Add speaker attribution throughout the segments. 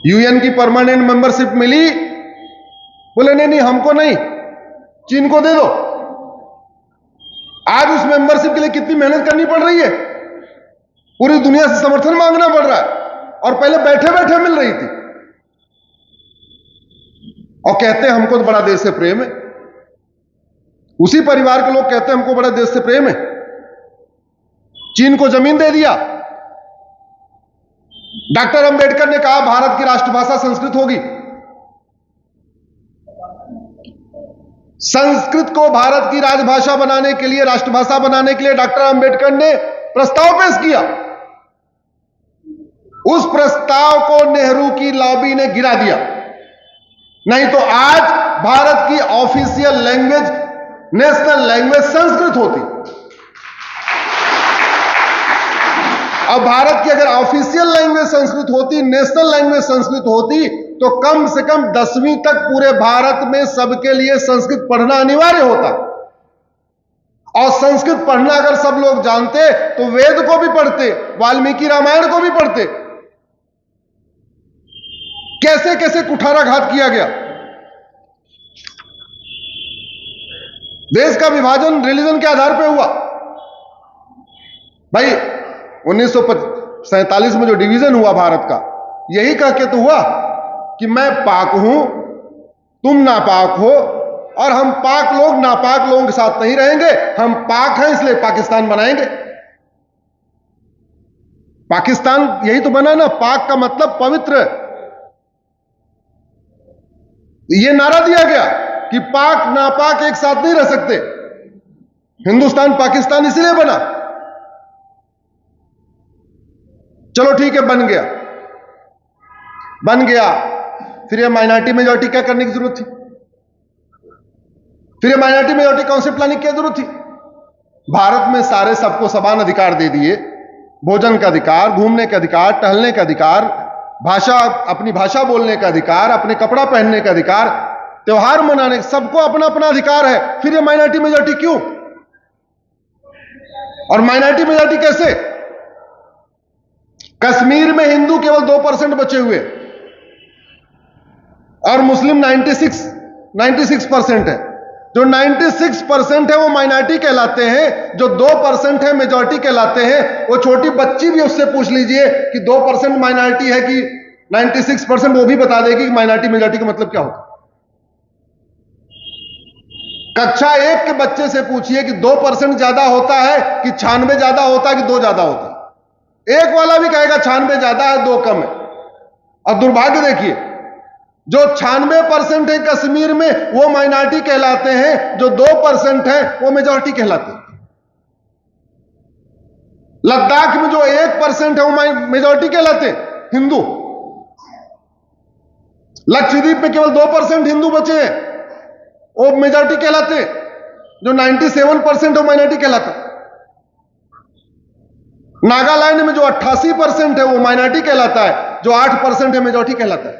Speaker 1: UN की permanent membership मिली, बोले नहीं नहीं हमको नहीं, चीन को दे दो। आज उस मेंबरशिप के लिए कितनी मेहनत करनी पड़ रही है, पूरी दुनिया से समर्थन मांगना पड़ रहा है, और पहले बैठे बैठे मिल रही थी। और कहते हैं हमको तो बड़ा देश से प्रेम है, उसी परिवार के लोग कहते हैं हमको बड़ा देश से प्रेम है। चीन को जमीन दे दिया। डॉक्टर अंबेडकर ने कहा भारत की राष्ट्रभाषा संस्कृत होगी। संस्कृत को भारत की राजभाषा बनाने के लिए, राष्ट्रभाषा बनाने के लिए डॉक्टर अंबेडकर ने प्रस्ताव पेश किया। उस प्रस्ताव को नेहरू की लॉबी ने गिरा दिया। नहीं तो आज भारत की official language, national language Sanskrit होती। अब भारत की अगर ऑफिशियल लैंग्वेज संस्कृत होती, नेशनल लैंग्वेज संस्कृत होती, तो कम से कम 10वीं तक पूरे भारत में सबके लिए संस्कृत पढ़ना अनिवार्य होता। और संस्कृत पढ़ना अगर सब लोग जानते तो वेद को भी पढ़ते, वाल्मीकि रामायण को भी पढ़ते। कैसे कैसे कुठाराघात किया गया। देश का विभाजन रिलीजन के आधार पर हुआ। भाई 1947 में जो डिवीजन हुआ भारत का, यही कह के तो हुआ कि मैं पाक हूं, तुम नापाक हो, और हम पाक लोग नापाक लोगों के साथ नहीं रहेंगे। हम पाक हैं इसलिए पाकिस्तान बनाएंगे। पाकिस्तान यही तो बना ना, पाक का मतलब पवित्र। यह नारा दिया गया कि पाक नापाक एक साथ नहीं रह सकते। हिंदुस्तान पाकिस्तान इसलिए बना। चलो ठीक है, बन गया, बन गया। फिर ये माइनॉरिटी मेजॉरिटी क्या करने की जरूरत थी? फिर ये माइनॉरिटी मेजॉरिटी कॉन्सेप्ट लाने की क्या जरूरत थी? भारत में सारे सबको समान अधिकार दे दिए। भोजन का अधिकार, घूमने का अधिकार, टहलने का अधिकार, भाषा, अपनी भाषा बोलने का अधिकार, अपने कपड़ा पहनने का अधिकार, त्योहार मनाने का, सबको अपना अपना अधिकार है। फिर ये माइनॉरिटी मेजॉरिटी क्यों? और माइनॉरिटी मेजॉरिटी कैसे? कश्मीर में हिंदू केवल 2% बचे हुए और मुस्लिम 96% है। जो 96% है वो माइनॉरिटी कहलाते हैं, जो 2% है मेजॉरिटी कहलाते हैं। वो छोटी बच्ची भी उससे पूछ लीजिए कि 2% माइनॉरिटी है कि 96%, वो भी बता देगी कि माइनॉरिटी मेजॉरिटी का मतलब क्या होता है। कक्षा 1 के बच्चे से पूछिए कि 2% ज्यादा होता है कि 96 ज्यादा होता है कि 2 ज्यादा होता है। एक वाला भी कहेगा 96 ज्यादा है, 2 कम है। और दुर्भाग्य देखिए, जो 96% है कश्मीर में वो माइनॉरिटी कहलाते हैं, जो 2% है वो मेजॉरिटी कहलाते हैं। लद्दाख में जो 1% है वो मेजॉरिटी कहलाते हैं, हिंदू। लक्षद्वीप में केवल 2% हिंदू बचे हैं, वो मेजॉरिटी कहलाते हैं। जो 97% है वो माइनॉरिटी कहलाता है। नागालैंड में जो 88% है वो माइनॉरिटी कहलाता है, जो 8% है मेजॉरिटी कहलाता है।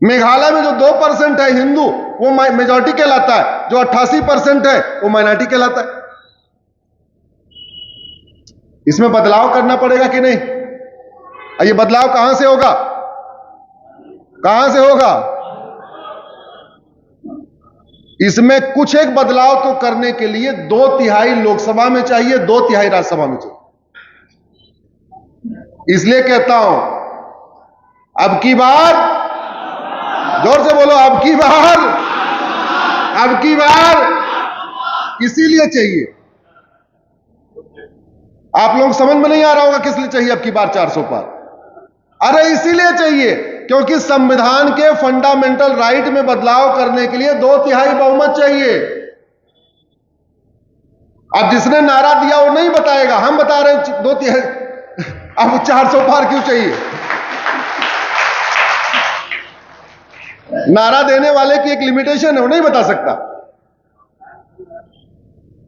Speaker 1: मेघालय में जो 2% है हिंदू वो मेजॉरिटी कहलाता है, जो 88% है वो माइनॉरिटी कहलाता है। इसमें बदलाव करना पड़ेगा कि नहीं? ये बदलाव कहां से होगा? कहां से होगा? इसमें कुछ एक बदलाव तो करने के लिए 2/3 लोकसभा में चाहिए, 2/3 राज्यसभा में चाहिए। इसलिए कहता हूं, अब की बार, जोर से बोलो, अब की बार, अब की बार इसीलिए चाहिए। आप लोग समझ में नहीं आ रहा होगा किस लिए चाहिए अब की बार 400 पार। अरे इसीलिए चाहिए क्योंकि संविधान के फंडामेंटल राइट में बदलाव करने के लिए 2/3 बहुमत चाहिए। अब जिसने नारा दिया वो नहीं बताएगा, हम बता रहे हैं 2/3। अब 400 पार क्यों चाहिए? नारा देने वाले की एक लिमिटेशन है, वो नहीं बता सकता।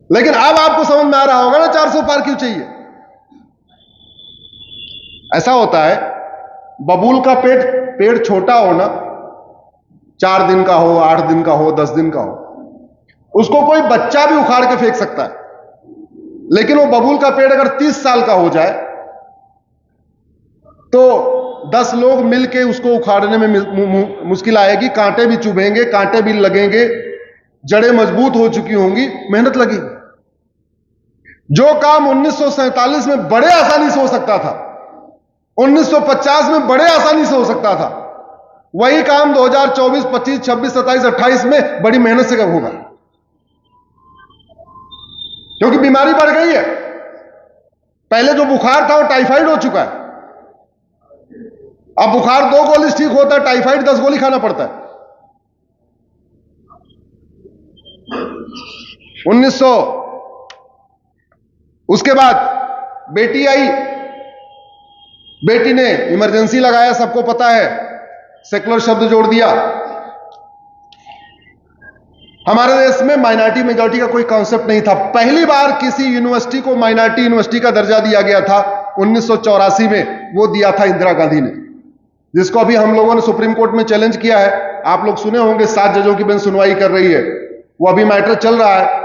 Speaker 1: लेकिन अब आपको समझ में आ रहा होगा ना 400 पार क्यों चाहिए। ऐसा होता है, बबूल का पेड़ छोटा हो ना, 4 दिन का हो, 8 दिन का हो, 10 दिन का हो, उसको कोई बच्चा भी उखाड़ के फेंक सकता है। लेकिन वो बबूल का पेड़ अगर 30 साल का हो जाए तो 10 लोग मिलके उसको उखाड़ने में मुश्किल आएगी, कांटे भी चुभेंगे, कांटे भी लगेंगे, जड़ें मजबूत हो चुकी होंगी, मेहनत लगेगी। जो काम 1947 में बड़े आसानी से हो सकता था, 1950 में बड़े आसानी से हो सकता था, वही काम 2024, 25, 26, 27, 28 में बड़ी मेहनत से कब होगा? क्योंकि बीमारी बढ़ गई है। पहले जो बुखार था वो टाइफाइड हो चुका है। अब बुखार 2 गोली ठीक होता है, टाइफाइड 10 गोली खाना पड़ता है। 1900 उसके बाद बेटी आई, बेटी ने इमरजेंसी लगाया, सबको पता है, सेकुलर शब्द जोड़ दिया। हमारे देश में माइनॉरिटी मेजॉरिटी का कोई कॉन्सेप्ट नहीं था। पहली बार किसी यूनिवर्सिटी को माइनॉरिटी यूनिवर्सिटी का दर्जा दिया गया था 1984 में, वो दिया था इंदिरा गांधी ने, जिसको अभी हम लोगों ने सुप्रीम कोर्ट में चैलेंज किया है। आप लोग सुने होंगे 7 जजों की बेंच सुनवाई कर रही है, वो अभी मैटर चल रहा है।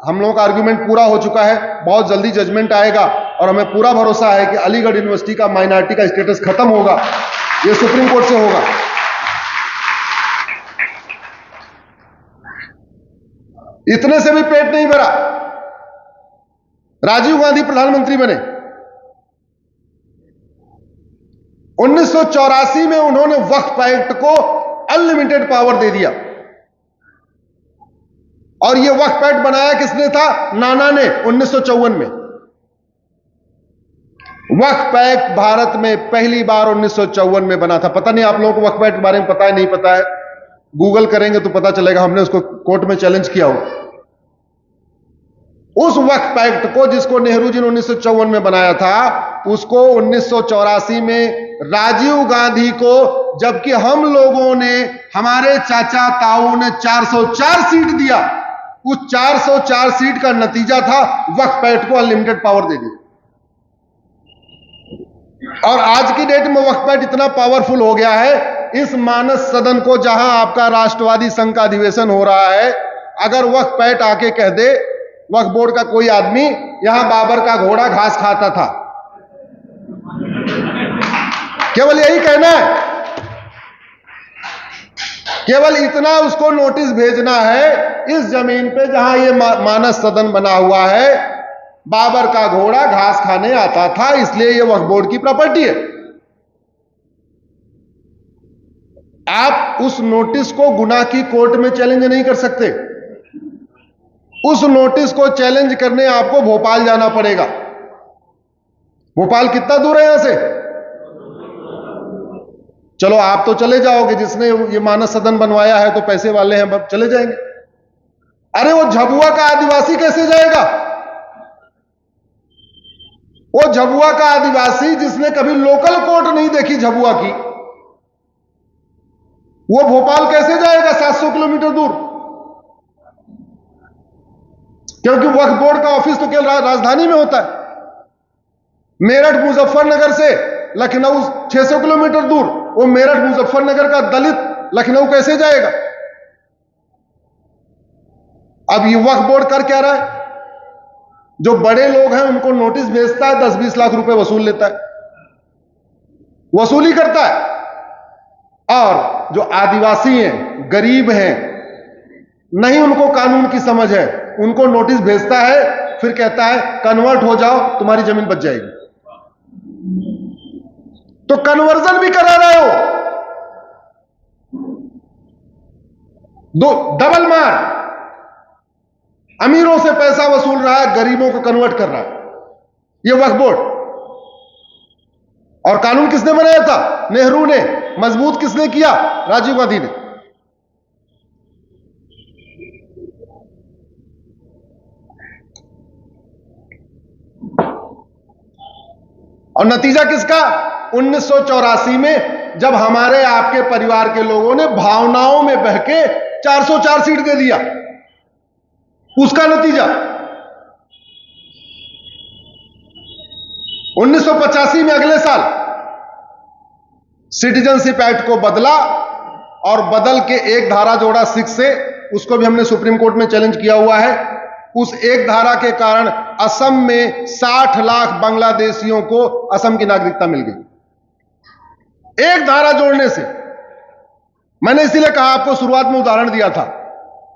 Speaker 1: हम लोगों का आर्ग्यूमेंट पूरा हो चुका है, बहुत जल्दी जजमेंट आएगा और हमें पूरा भरोसा है कि अलीगढ़ यूनिवर्सिटी का माइनॉरिटी का स्टेटस खत्म होगा, ये सुप्रीम कोर्ट से होगा। इतने से भी पेट नहीं भरा, राजीव गांधी प्रधानमंत्री बने। 1984 में उन्होंने वक्फ एक्ट को अनलिमिटेड पावर दे दिया। और यह वक्फ एक्ट बनाया किसने था? नाना ने 1954 में। वक्फ एक्ट भारत में पहली बार 1954 में बना था। पता नहीं आप लोगों को वक्फ एक्ट के बारे में पता है नहीं पता है, गूगल करेंगे तो पता चलेगा, हमने उसको कोर्ट में चैलेंज किया हो। उस वक्फ एक्ट को जिसको नेहरू जी ने 1954 में बनाया था, उसको 1984 में राजीव गांधी को, जबकि हम लोगों ने, हमारे चाचा ताऊ ने 404 सीट दिया, उस 404 सीट का नतीजा था वक्फ एक्ट को अनलिमिटेड पावर दे दी। और आज की डेट में वक्फ एक्ट इतना पावरफुल हो गया है, इस मानस सदन को, जहां आपका राष्ट्रवादी संघ का अधिवेशन हो रहा है, अगर वक्फ एक्ट आके कह दे, वक्फ बोर्ड का कोई आदमी, यहां बाबर का घोड़ा घास खाता था, केवल यही कहना है, केवल इतना उसको नोटिस भेजना है, इस जमीन पे जहां ये मानस सदन बना हुआ है, बाबर का घोड़ा घास खाने आता था, इसलिए ये वक्फ बोर्ड की प्रॉपर्टी है। आप उस नोटिस को गुनाह की कोर्ट में चैलेंज नहीं कर सकते। उस नोटिस को चैलेंज करने आपको भोपाल जाना पड़ेगा। भोपाल कितना दूर है यहां से? चलो आप तो चले जाओगे, जिसने ये मानस सदन बनवाया है तो पैसे वाले हैं, चले जाएंगे। अरे वो झबुआ का आदिवासी कैसे जाएगा? वो झबुआ का आदिवासी जिसने कभी लोकल कोर्ट नहीं देखी झबुआ की, वो भोपाल कैसे जाएगा 700 किलोमीटर दूर? क्योंकि वक्फ बोर्ड का ऑफिस तो केवल राजधानी में होता है। मेरठ मुजफ्फरनगर से लखनऊ 600 किलोमीटर दूर, वो मेरठ मुजफ्फरनगर का दलित लखनऊ कैसे जाएगा? अब ये वक्फ बोर्ड कर क्या रहा है? जो बड़े लोग हैं उनको नोटिस भेजता है, 10-20 लाख रुपए वसूल लेता है, वसूली करता है। और जो आदिवासी हैं, गरीब हैं, नहीं उनको कानून की समझ है, उनको नोटिस भेजता है, फिर कहता है कन्वर्ट हो जाओ, तुम्हारी जमीन बच जाएगी। तो कन्वर्जन भी करा रहे हो, दो डबल मार। अमीरों से पैसा वसूल रहा है, गरीबों को कन्वर्ट कर रहा है ये वक्फ बोर्ड। और कानून किसने बनाया था? नेहरू ने। मजबूत किसने किया? राजीव गांधी ने। और नतीजा किसका? 1984 में जब हमारे आपके परिवार के लोगों ने भावनाओं में बहके 404 सीट दे दिया, उसका नतीजा 1985 में अगले साल सिटीजनशिप एक्ट को बदला और बदल के एक धारा जोड़ा 6 से, उसको भी हमने सुप्रीम कोर्ट में चैलेंज किया हुआ है। उस एक धारा के कारण असम में 60 लाख बांग्लादेशियों को असम की नागरिकता मिल गई। एक धारा जोड़ने से। मैंने इसीलिए कहा, आपको शुरुआत में उदाहरण दिया था,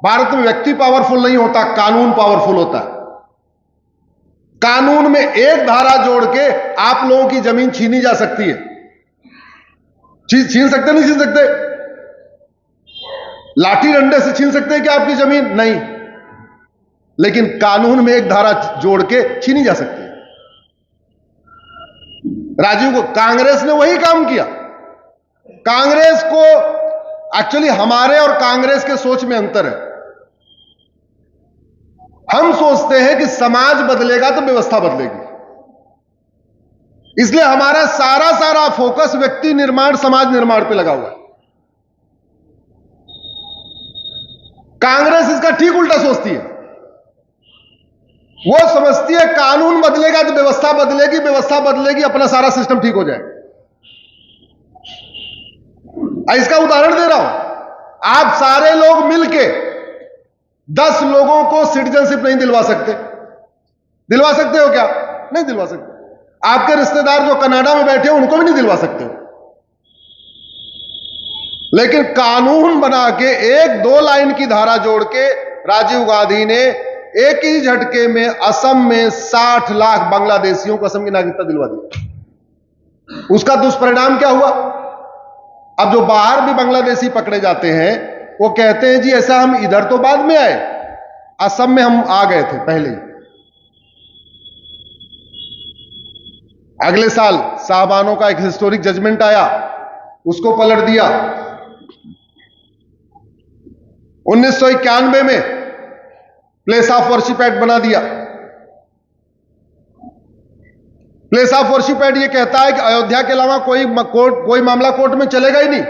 Speaker 1: भारत में व्यक्ति पावरफुल नहीं होता, कानून पावरफुल होता है। कानून में एक धारा जोड़ के आप लोगों की जमीन छीनी जा सकती है। छीन सकते नहीं छीन सकते? लाठी डंडे से छीन सकते हैं क्या आपकी जमीन? नहीं, लेकिन कानून में एक धारा जोड़ के छीनी जा सकती है। राजीव को कांग्रेस ने वही काम किया। कांग्रेस को एक्चुअली हमारे और कांग्रेस के सोच में अंतर है। हम सोचते हैं कि समाज बदलेगा तो व्यवस्था बदलेगी, इसलिए हमारा सारा फोकस व्यक्ति निर्माण, समाज निर्माण पे लगा हुआ है। कांग्रेस इसका ठीक उल्टा सोचती है। वो समझती है कानून बदलेगा तो व्यवस्था बदलेगी, व्यवस्था बदलेगी अपना सारा सिस्टम ठीक हो जाएगा। इसका उदाहरण दे रहा हूं। आप सारे लोग मिलके 10 लोगों को सिटीजनशिप नहीं दिलवा सकते। दिलवा सकते हो क्या? नहीं दिलवा सकते। आपके रिश्तेदार जो कनाडा में बैठे हो उनको भी नहीं दिलवा सकते हो। लेकिन कानून बना के 1-2 लाइन की धारा जोड़ के राजीव गांधी ने एक ही झटके में असम में 60 लाख बांग्लादेशियों को असम की नागरिकता दिलवा दी। उसका दुष्परिणाम क्या हुआ? अब जो बाहर भी बांग्लादेशी पकड़े जाते हैं वो कहते हैं जी ऐसा हम इधर तो बाद में आए, असम में हम आ गए थे पहले ही। अगले साल साहबानों का एक हिस्टोरिक जजमेंट आया, उसको पलट दिया। 1991 में प्लेस ऑफ वर्शिप एक्ट बना दिया। प्लेस ऑफ वर्शिप एक्ट ये कहता है कि अयोध्या के अलावा कोई मामला कोर्ट में चलेगा ही नहीं,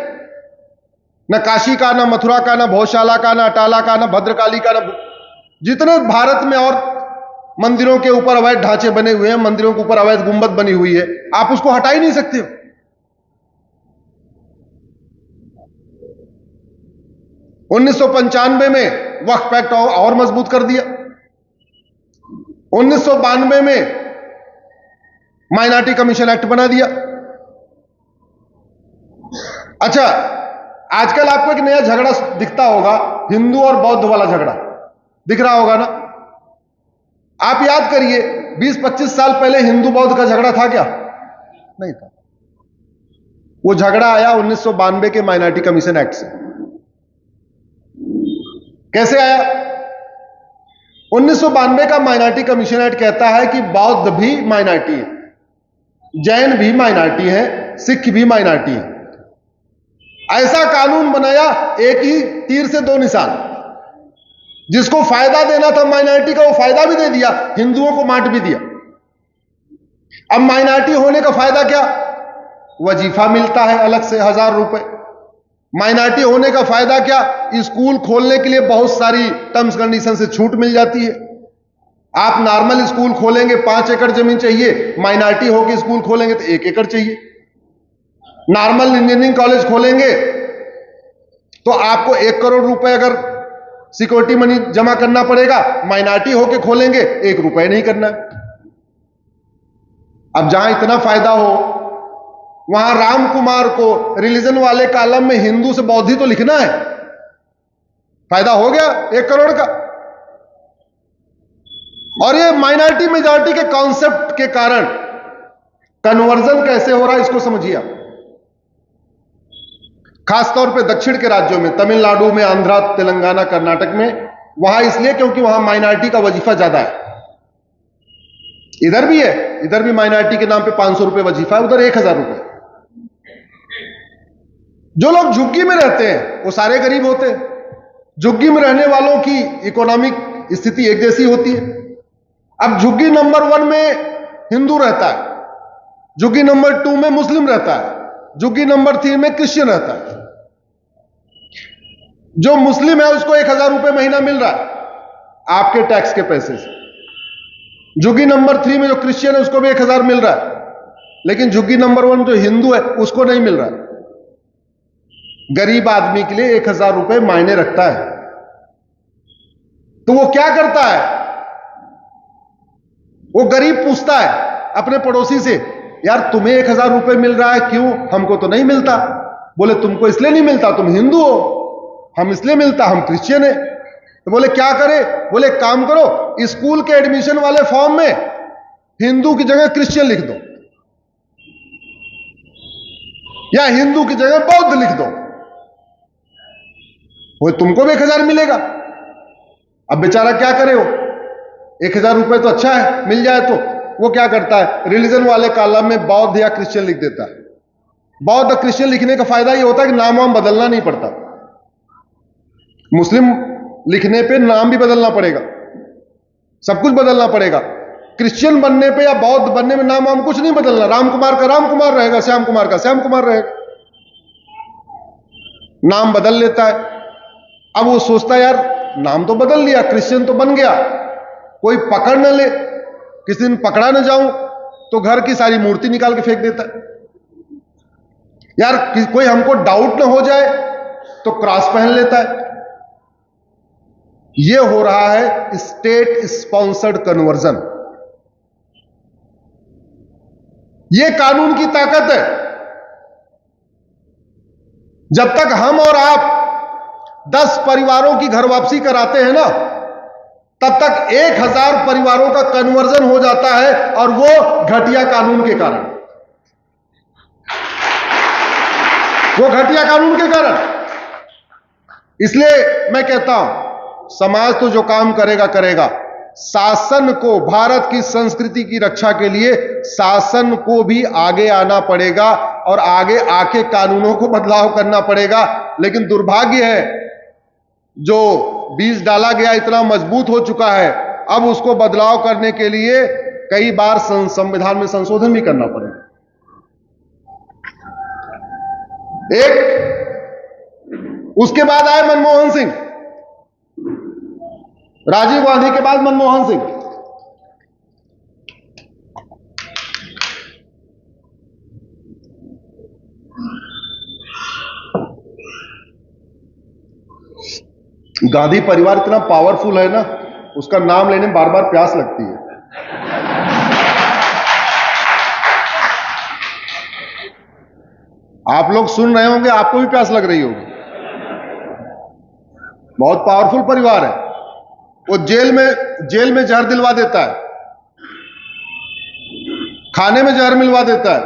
Speaker 1: न काशी का, न मथुरा का, न भोजशाला का, न अटाला का, न भद्रकाली का, न जितने भारत में और मंदिरों के ऊपर अवैध ढांचे बने हुए हैं, मंदिरों के ऊपर अवैध गुंबद बनी हुई है, आप उसको हटा ही नहीं सकते हो। उन्नीस 1995 में वक्फ एक्ट और मजबूत कर दिया। 1992 में माइनॉरिटी कमीशन एक्ट बना दिया। अच्छा, आजकल आपको एक नया झगड़ा दिखता होगा, हिंदू और बौद्ध वाला झगड़ा दिख रहा होगा ना? आप याद करिए 20-25 साल पहले हिंदू बौद्ध का झगड़ा था क्या? नहीं था। वो झगड़ा आया 1992 के माइनॉरिटी कमीशन एक्ट से। कैसे आया? 1992 का माइनॉरिटी कमीशन एक्ट कहता है कि बौद्ध भी माइनॉरिटी है, जैन भी माइनॉरिटी है, सिख भी माइनॉरिटी है। ऐसा कानून बनाया, एक ही तीर से 2 निशान। जिसको फायदा देना था माइनॉरिटी का वो फायदा भी दे दिया, हिंदुओं को बांट भी दिया। अब माइनॉरिटी होने का फायदा क्या? वजीफा मिलता है अलग से 1000 रुपए। माइनॉरिटी होने का फायदा क्या? स्कूल खोलने के लिए बहुत सारी टर्म्स कंडीशन से छूट मिल जाती है। आप नॉर्मल स्कूल खोलेंगे 5 एकड़ जमीन चाहिए, माइनॉरिटी होकर स्कूल खोलेंगे तो 1 एकड़ चाहिए। नॉर्मल इंजीनियरिंग कॉलेज खोलेंगे तो आपको 1 करोड़ रुपए अगर सिक्योरिटी मनी जमा करना पड़ेगा, माइनॉरिटी होके खोलेंगे 1 रुपए नहीं करना। अब जहां इतना फायदा हो वहां राम कुमार को रिलीजन वाले कॉलम में हिंदू से बौद्ध ही तो लिखना है। फायदा हो गया 1 करोड़ का। और ये माइनॉरिटी मेजॉरिटी के कॉन्सेप्ट के कारण कन्वर्जन कैसे हो रहा है इसको समझिए आप। खासतौर पे दक्षिण के राज्यों में, तमिलनाडु में, आंध्रा, तेलंगाना, कर्नाटक में, वहां इसलिए क्योंकि वहां माइनॉरिटी का वजीफा ज्यादा है। इधर भी है, इधर भी माइनॉरिटी के नाम पे 500 रुपए वजीफा है, उधर 1000 रुपए। जो लोग झुग्गी में रहते हैं वो सारे गरीब होते हैं। झुग्गी में रहने वालों की इकोनॉमिक स्थिति एक जैसी होती है। अब झुग्गी नंबर 1 में हिंदू रहता है, झुग्गी नंबर 2 में मुस्लिम रहता है, झुग्गी नंबर 3 में क्रिश्चियन रहता है। जो मुस्लिम है उसको 1000 रुपए महीना मिल रहा है आपके टैक्स के पैसे से। झुग्गी नंबर 3 में जो क्रिश्चियन है उसको भी 1000 मिल रहा है, लेकिन झुग्गी नंबर 1 जो हिंदू है उसको नहीं मिल रहा है। गरीब आदमी के लिए 1000 रुपए मायने रखता है। तो वो क्या करता है? वो गरीब पूछता है अपने पड़ोसी से यार तुम्हें 1000 रुपए मिल रहा है, क्यों, हमको तो नहीं मिलता। बोले तुमको इसलिए नहीं मिलता, तुम हिंदू हो, हम इसलिए मिलता, हम क्रिश्चियन है। तो बोले क्या करें? बोले काम करो, स्कूल के एडमिशन वाले फॉर्म में हिंदू की जगह क्रिश्चियन लिख दो, या हिंदू की जगह बौद्ध लिख दो, वो तुमको भी 1000 मिलेगा। अब बेचारा क्या करे, वो 1000 रुपए तो अच्छा है, मिल जाए तो वो क्या करता है, रिलीजन वाले कॉलम में बौद्ध या क्रिश्चियन लिख देता है। बौद्ध और क्रिश्चियन लिखने का फायदा ये होता है कि नाम वाम बदलना नहीं पड़ता। मुस्लिम लिखने पे नाम भी बदलना पड़ेगा, सब कुछ बदलना पड़ेगा। क्रिश्चियन बनने पे या बौद्ध बनने में नाम वाम कुछ नहीं बदलना, राम कुमार का राम कुमार रहेगा, श्याम कुमार का श्याम कुमार रहेगा, नाम बदल लेता है। अब वो सोचता है यार नाम तो बदल लिया, क्रिश्चियन तो बन गया, कोई पकड़ न ले, किसी दिन पकड़ा न जाऊं, तो घर की सारी मूर्ति निकाल के फेंक देता है। यार कोई हमको डाउट न हो जाए तो क्रॉस पहन लेता है। यह हो रहा है स्टेट स्पॉन्सर्ड कन्वर्जन। यह कानून की ताकत है। जब तक हम और आप 10 परिवारों की घर वापसी कराते हैं ना, तब तक 1000 परिवारों का कन्वर्जन हो जाता है, और वो घटिया कानून के कारण, वो घटिया कानून के कारण। इसलिए मैं कहता हूं समाज तो जो काम करेगा करेगा, शासन को, भारत की संस्कृति की रक्षा के लिए शासन को भी आगे आना पड़ेगा, और आगे आके कानूनों को बदलाव करना पड़ेगा। लेकिन दुर्भाग्य है जो बीज डाला गया इतना मजबूत हो चुका है, अब उसको बदलाव करने के लिए कई बार संविधान में संशोधन भी करना पड़ेगा। उसके बाद आए मनमोहन सिंह, राजीव गांधी के बाद मनमोहन सिंह। गांधी परिवार इतना पावरफुल है ना, उसका नाम लेने में बार बार प्यास लगती है। आप लोग सुन रहे होंगे, आपको भी प्यास लग रही होगी। बहुत पावरफुल परिवार है। वो जेल में जहर दिलवा देता है, खाने में जहर मिलवा देता है।